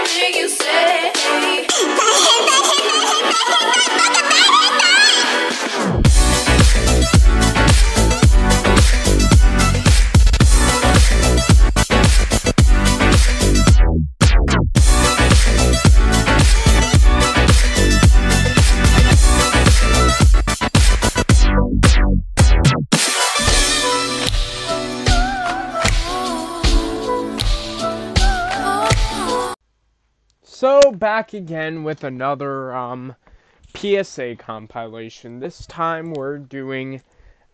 hear you say. So, back again with another PSA compilation. This time we're doing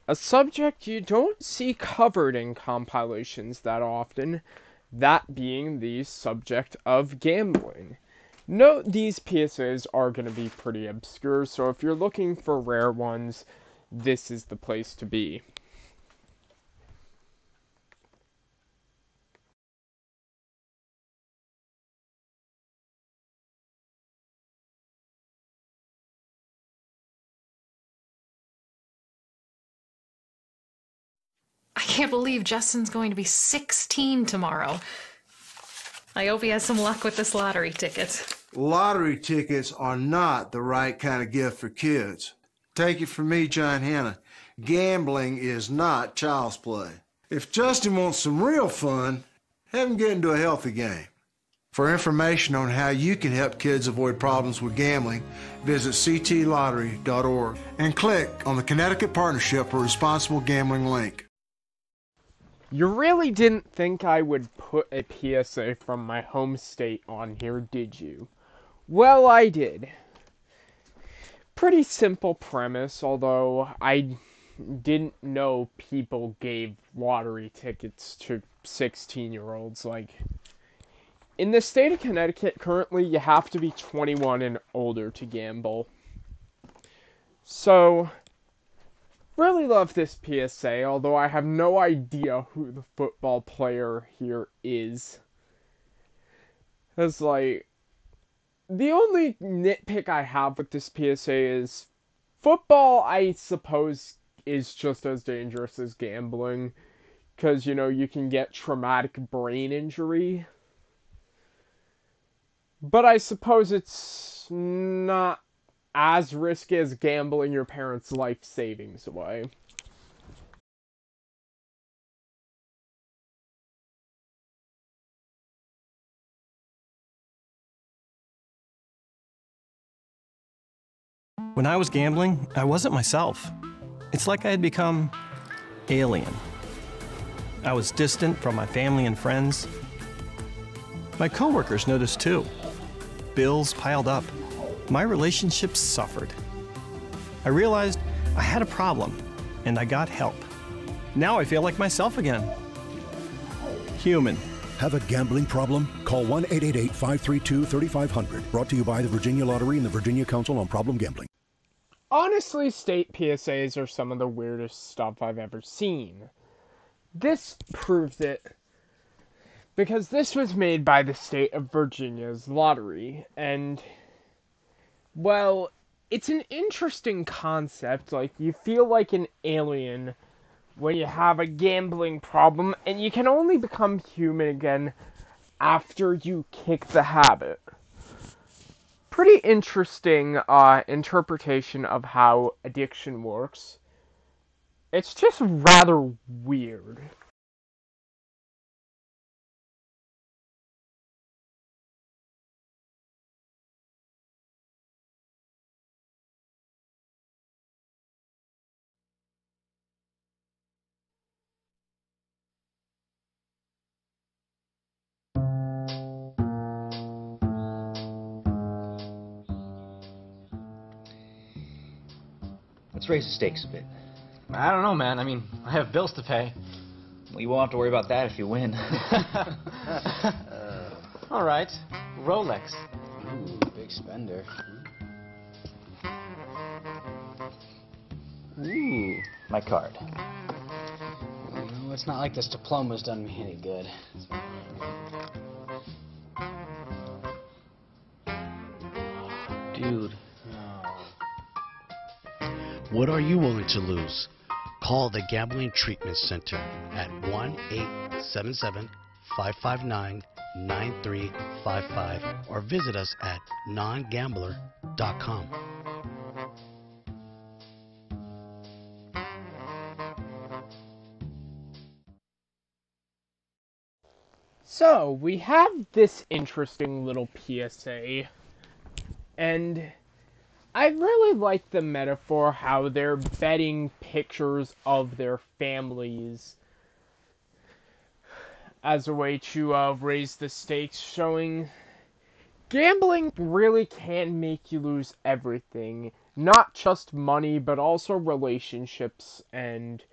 a subject you don't see covered in compilations that often, that being the subject of gambling. Note these PSAs are going to be pretty obscure, so if you're looking for rare ones, this is the place to be. I can't believe Justin's going to be 16 tomorrow. I hope he has some luck with this lottery ticket. Lottery tickets are not the right kind of gift for kids. Take it from me, John Hannah. Gambling is not child's play. If Justin wants some real fun, have him get into a healthy game. For information on how you can help kids avoid problems with gambling, visit ctlottery.org and click on the Connecticut Partnership for Responsible Gambling link. You really didn't think I would put a PSA from my home state on here, did you? Well, I did. Pretty simple premise, although I didn't know people gave lottery tickets to 16-year-olds. Like, in the state of Connecticut, currently, you have to be 21 and older to gamble. So, really love this PSA, although I have no idea who the football player here is. It's like, the only nitpick I have with this PSA is, football, I suppose, is just as dangerous as gambling, because, you know, you can get traumatic brain injury. But I suppose it's not as risky as gambling your parents' life savings away. When I was gambling, I wasn't myself. It's like I had become alien. I was distant from my family and friends. My coworkers noticed too. Bills piled up. My relationships suffered. I realized I had a problem, and I got help. Now I feel like myself again. Human. Have a gambling problem? Call 1-888-532-3500. Brought to you by the Virginia Lottery and the Virginia Council on Problem Gambling. Honestly, state PSAs are some of the weirdest stuff I've ever seen. This proves it, because this was made by the state of Virginia's lottery, and, well, it's an interesting concept. Like, you feel like an alien when you have a gambling problem, and you can only become human again after you kick the habit. Pretty interesting interpretation of how addiction works. It's just rather weird. Let's raise the stakes a bit. I don't know, man. I mean, I have bills to pay. Well, you won't have to worry about that if you win. All right. Rolex. Ooh, big spender. Ooh, my card. No, it's not like this diploma's done me any good. Dude. What are you willing to lose? Call the Gambling Treatment Center at 888-559-9355 or visit us at nongambler.com. So, we have this interesting little PSA, and I really like the metaphor how they're betting pictures of their families as a way to raise the stakes, showing gambling really can make you lose everything. Not just money, but also relationships and,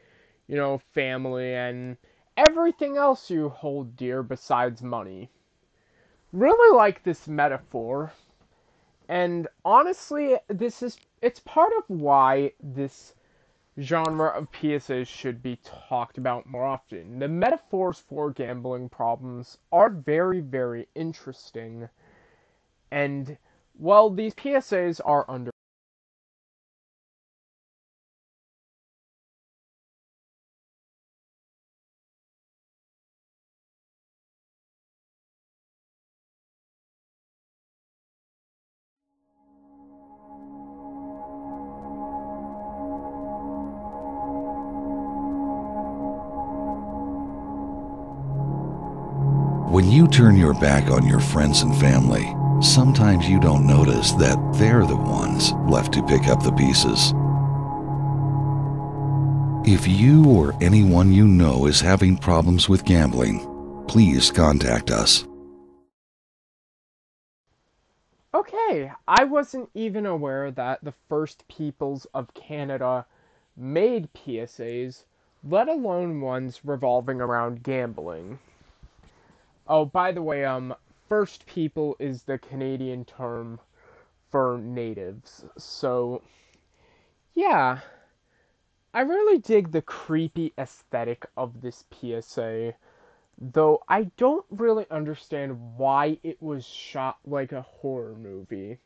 family and everything else you hold dear besides money. Really like this metaphor. And honestly, it's part of why this genre of PSAs should be talked about more often. The metaphors for gambling problems are very, very interesting. And, well, these PSAs are under When you turn your back on your friends and family, sometimes you don't notice that they're the ones left to pick up the pieces. If you or anyone you know is having problems with gambling, please contact us. Okay, I wasn't even aware that the First Peoples of Canada made PSAs, let alone ones revolving around gambling. Oh, by the way, First People is the Canadian term for natives. So, yeah, I really dig the creepy aesthetic of this PSA, though I don't really understand why it was shot like a horror movie,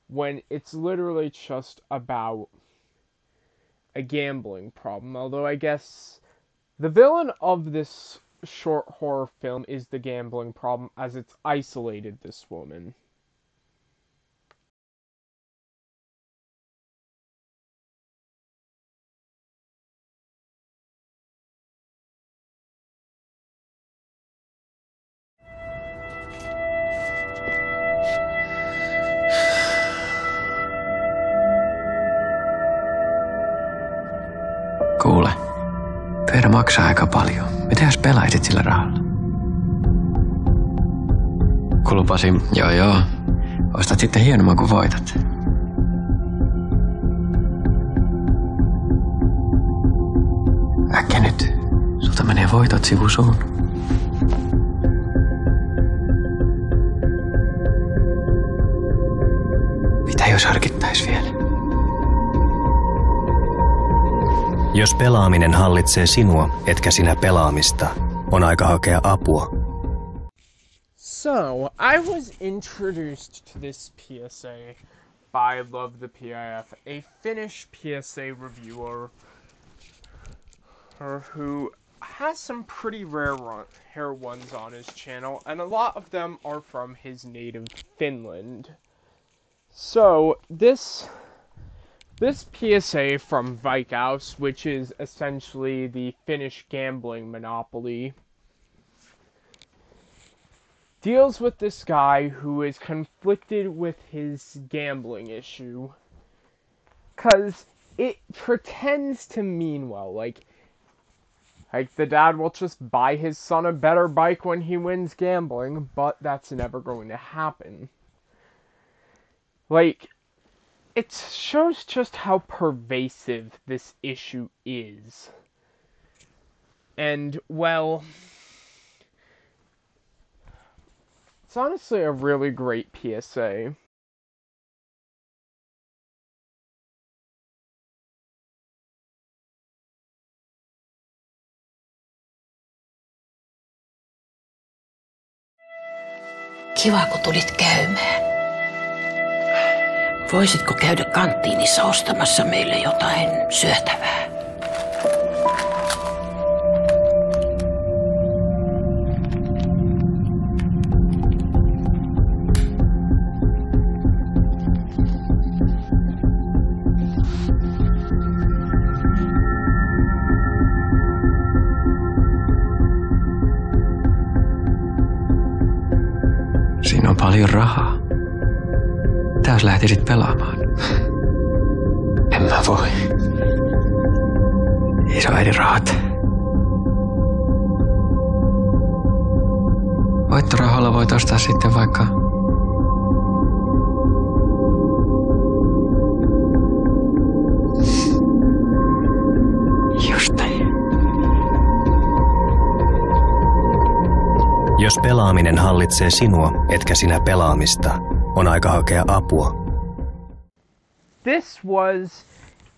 when it's literally just about a gambling problem. Although I guess the villain of this short horror film is the gambling problem, as it's isolated this woman. Kuule, Veera maksaa aika paljon. Mitä jos pelaisit sillä rahalla? Kun lupasin, joo. Ostat sitten hienomman kuin voitat. Äkkiä nyt. Sulta menee voitot sivusuun. Mitä jos harkittais vielä? Jos pelaaminen hallitsee sinua, etkä sinä pelaamista, on aika hakea apua. So, I was introduced to this PSA by Love the PIF, a Finnish PSA reviewer who has some pretty rare ones on his channel, and a lot of them are from his native Finland. So, this PSA from Veikkaus, which is essentially the Finnish gambling monopoly, deals with this guy who is conflicted with his gambling issue, 'cause it pretends to mean well, like the dad will just buy his son a better bike when he wins gambling, but that's never going to happen. It shows just how pervasive this issue is. And, well, it's honestly a really great PSA. Kiva, kun tulit käymään. Voisitko käydä kanttiinissa ostamassa meille jotain syötävää? paljon rahaa. Mitä jos lähtisit pelaamaan? En mä voi. Isoäidin rahat. Voittorahoilla voit ostaa sitten vaikka... Just näin. Jos pelaaminen hallitsee sinua, etkä sinä pelaamista, on aika hakea apua. This was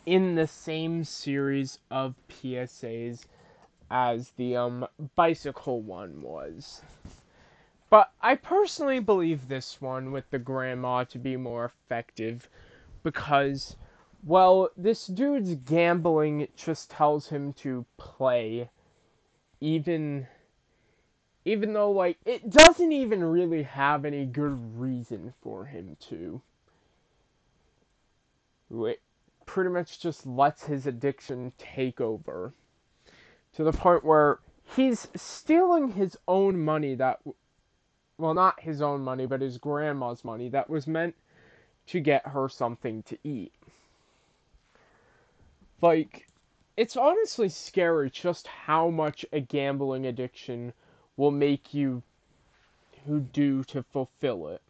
in the same series of PSAs as the bicycle one was. But I personally believe this one with the grandma to be more effective because, well, this dude's gambling just tells him to play, even though, like, it doesn't even really have any good reason for him to. It pretty much just lets his addiction take over, to the point where he's stealing his own money that... Well, not his own money, but his grandma's money that was meant to get her something to eat. Like, it's honestly scary just how much a gambling addiction will make you do to fulfill it.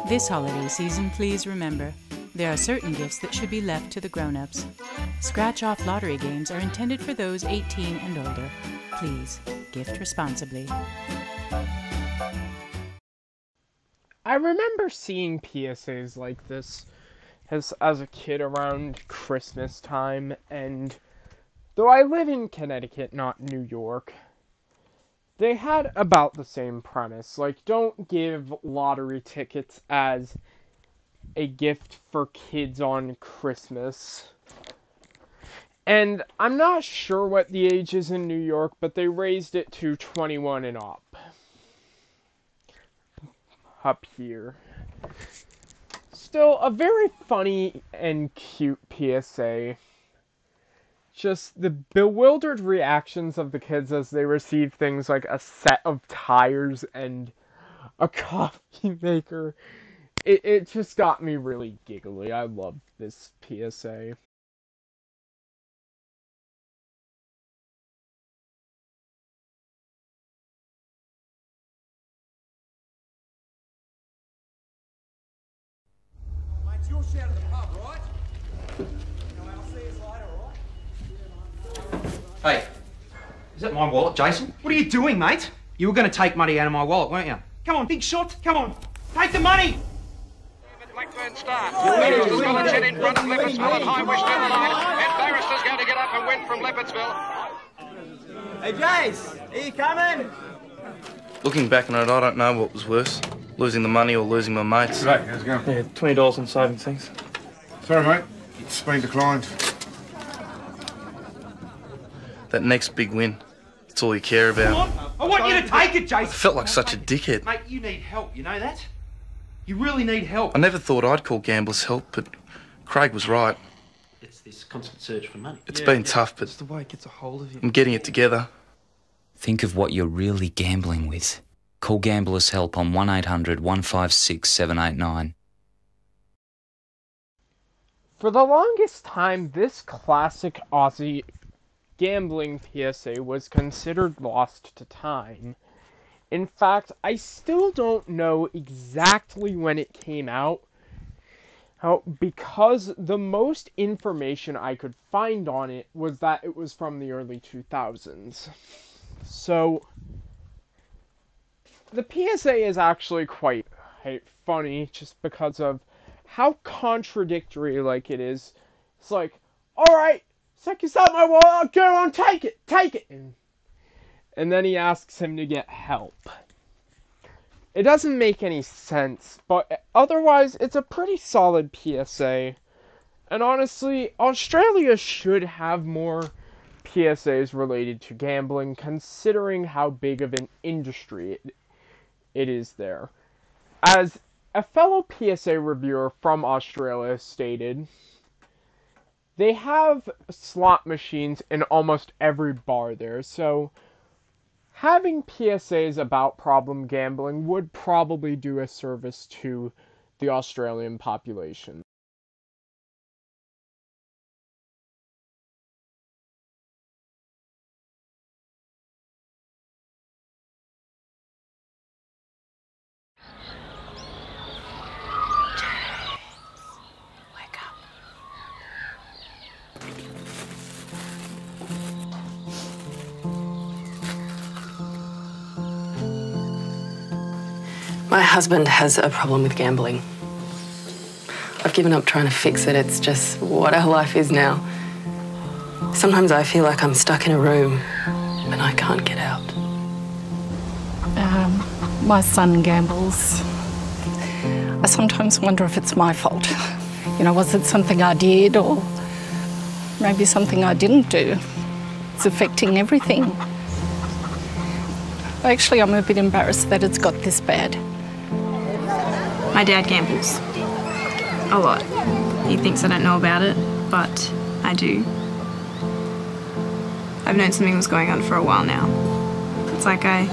This holiday season, please remember, there are certain gifts that should be left to the grown-ups. Scratch-off lottery games are intended for those 18 and older. Please, gift responsibly. I remember seeing PSAs like this as a kid around Christmas time, and though I live in Connecticut, not New York, they had about the same premise. Like, don't give lottery tickets as a gift for kids on Christmas. And I'm not sure what the age is in New York, but they raised it to 21 and up here. Still, a very funny and cute PSA. Just the bewildered reactions of the kids as they receive things like a set of tires and a coffee maker. It just got me really giggly. I love this PSA. Mate, it's your shout at the pub, right? I'll see you later, alright? Hey, is that my wallet, Jason? What are you doing, mate? You were going to take money out of my wallet, weren't you? Come on, big shot, come on. Take the money! Blackburn start. Leopold's head in front of Leopardsville and Highwish down the line. And Barrister's going to get up and win from Leopardsville. Hey, Jace, are you coming? Looking back on it, I don't know what was worse. Losing the money or losing my mates. Right, how's it going? Yeah, $20 in savings, thanks. Sorry, mate. It's been declined. That next big win. It's all you care about. Come on. I want you to take it, Jason. I felt like such a dickhead. Mate, you need help, you know that? You really need help. I never thought I'd call gamblers help, but Craig was right. It's this constant search for money. It's been tough, but it's the way it gets a hold of you. I'm getting it together. Think of what you're really gambling with. Call Gamblers Help on 1-800-156-789. For the longest time, this classic Aussie gambling PSA was considered lost to time. In fact, I still don't know exactly when it came out, because the most information I could find on it was that it was from the early 2000s. So, the PSA is actually quite funny just because of how contradictory it is. It's like, alright, suck this out my wallet, I'll go on, take it! And then he asks him to get help. It doesn't make any sense, but otherwise, it's a pretty solid PSA. And honestly, Australia should have more PSAs related to gambling, considering how big of an industry it is there. As a fellow PSA reviewer from Australia stated, they have slot machines in almost every bar there, so having PSAs about problem gambling would probably do a service to the Australian population. My husband has a problem with gambling. I've given up trying to fix it. It's just what our life is now. Sometimes I feel like I'm stuck in a room and I can't get out. My son gambles. I sometimes wonder if it's my fault. You know, was it something I did or maybe something I didn't do? It's affecting everything. Actually, I'm a bit embarrassed that it's got this bad. My dad gambles. A lot. He thinks I don't know about it, but I do. I've known something was going on for a while now. It's like I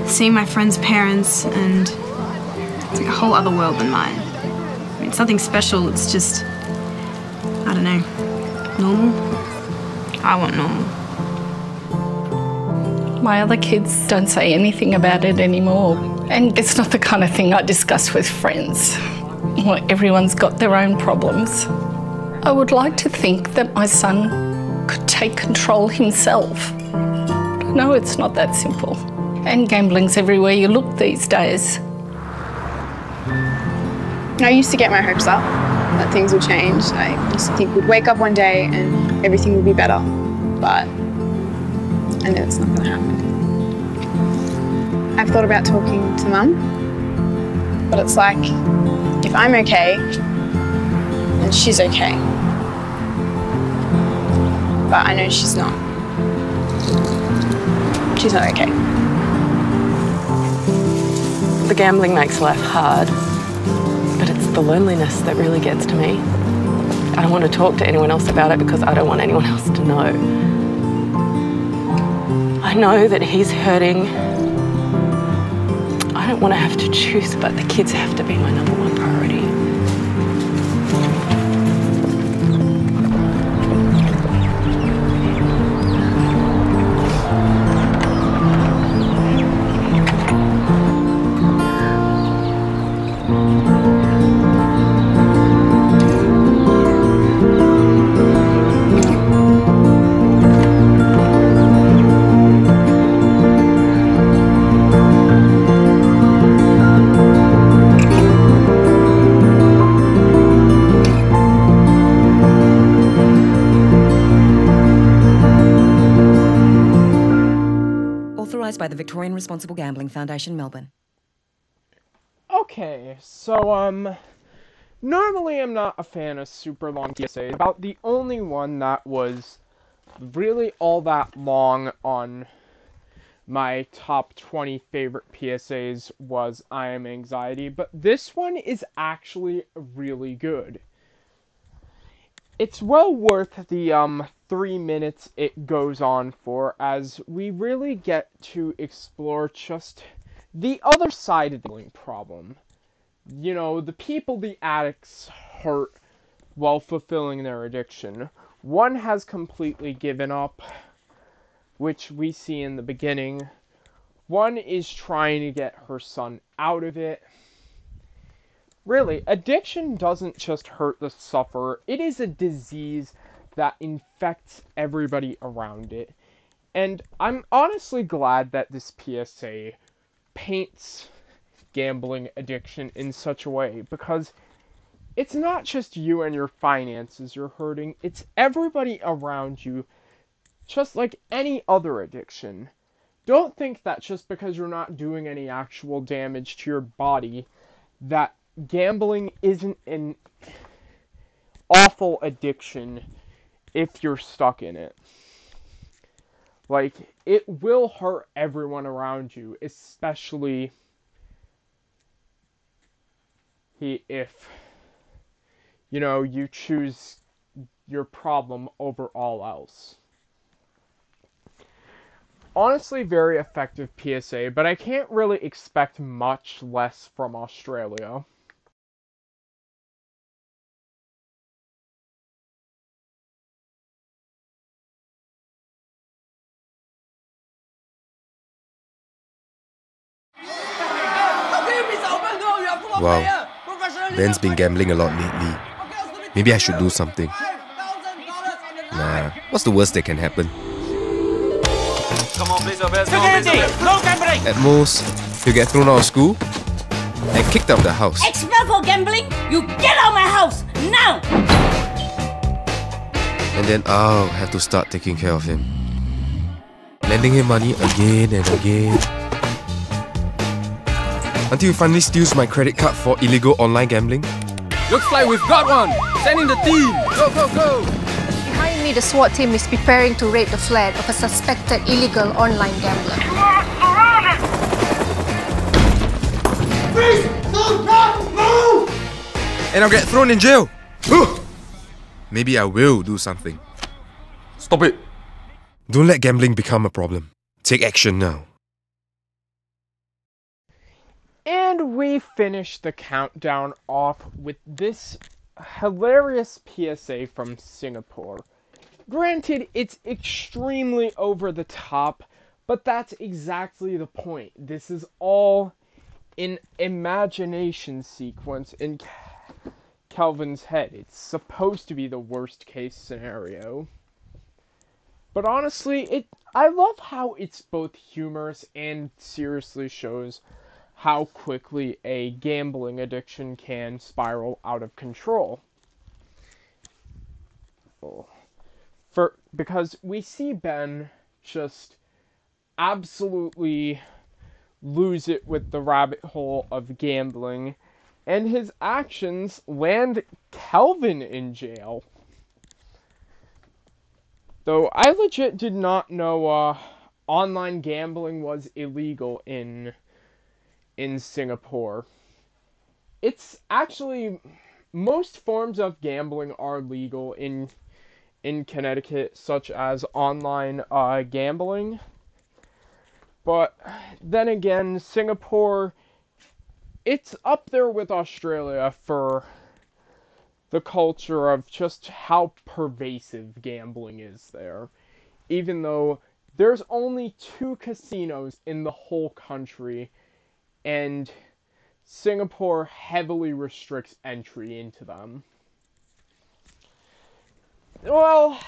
see my friends' parents and it's like a whole other world than mine. I mean, it's nothing special, it's just, I don't know, normal? I want normal. My other kids don't say anything about it anymore. And it's not the kind of thing I discuss with friends. Well, everyone's got their own problems. I would like to think that my son could take control himself. No, it's not that simple. And gambling's everywhere you look these days. I used to get my hopes up that things would change. I used to think we'd wake up one day and everything would be better. But I know it's not going to happen. I've thought about talking to Mum, but it's like, if I'm okay, then she's okay. But I know she's not. She's not okay. The gambling makes life hard, but it's the loneliness that really gets to me. I don't want to talk to anyone else about it because I don't want anyone else to know. I know that he's hurting. I don't want to have to choose, but the kids have to be my number one priority. By the Victorian Responsible Gambling Foundation, Melbourne. Okay, so, normally I'm not a fan of super long PSAs. About the only one that was really all that long on my top 20 favorite PSAs was I Am Anxiety, but this one is actually really good. It's well worth the 3 minutes it goes on for, as we really get to explore just the other side of the gambling problem. You know, the people the addicts hurt while fulfilling their addiction. One has completely given up, which we see in the beginning. One is trying to get her son out of it. Really, addiction doesn't just hurt the sufferer, it is a disease that infects everybody around it. And I'm honestly glad that this PSA paints gambling addiction in such a way, because it's not just you and your finances you're hurting, it's everybody around you, just like any other addiction. don't think that just because you're not doing any actual damage to your body, that gambling isn't an awful addiction if you're stuck in it. Like, it will hurt everyone around you, especially if, you know, you choose your problem over all else. Honestly, very effective PSA, but I can't really expect much less from Australia. Wow, Ben's been gambling a lot lately. Maybe I should do something. Nah, what's the worst that can happen? Come on, please, no gambling! At most, he'll get thrown out of school and kicked out of the house. Expelled for gambling? You get out of my house, now! And then I'll have to start taking care of him. Lending him money again and again. Until he finally steals my credit card for illegal online gambling. Looks like we've got one! Send in the team! Go, go, go! Behind me, the SWAT team is preparing to raid the flat of a suspected illegal online gambler. Freeze! No, don't move! And I'll get thrown in jail! Maybe I will do something. Stop it! Don't let gambling become a problem. Take action now. And we finish the countdown off with this hilarious PSA from Singapore. Granted, it's extremely over the top, but that's exactly the point. This is all an imagination sequence in Kelvin's head. It's supposed to be the worst case scenario. But honestly, I love how it's both humorous and seriously shows how quickly a gambling addiction can spiral out of control. Because we see Ben just absolutely lose it with the rabbit hole of gambling, and his actions land Kelvin in jail. Though I legit did not know online gambling was illegal in Singapore. It's actually, most forms of gambling are legal in Connecticut, such as online gambling. But then again, Singapore, it's up there with Australia for the culture of just how pervasive gambling is there. Even though there's only 2 casinos in the whole country, and Singapore heavily restricts entry into them. Well,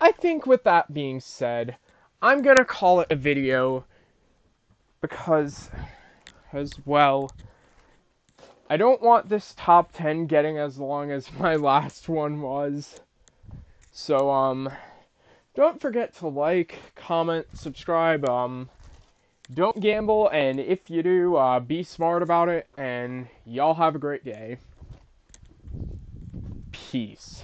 I think with that being said, I'm gonna call it a video because, as well, I don't want this top 10 getting as long as my last one was. So, don't forget to like, comment, subscribe, don't gamble, and if you do, be smart about it, and y'all have a great day. Peace.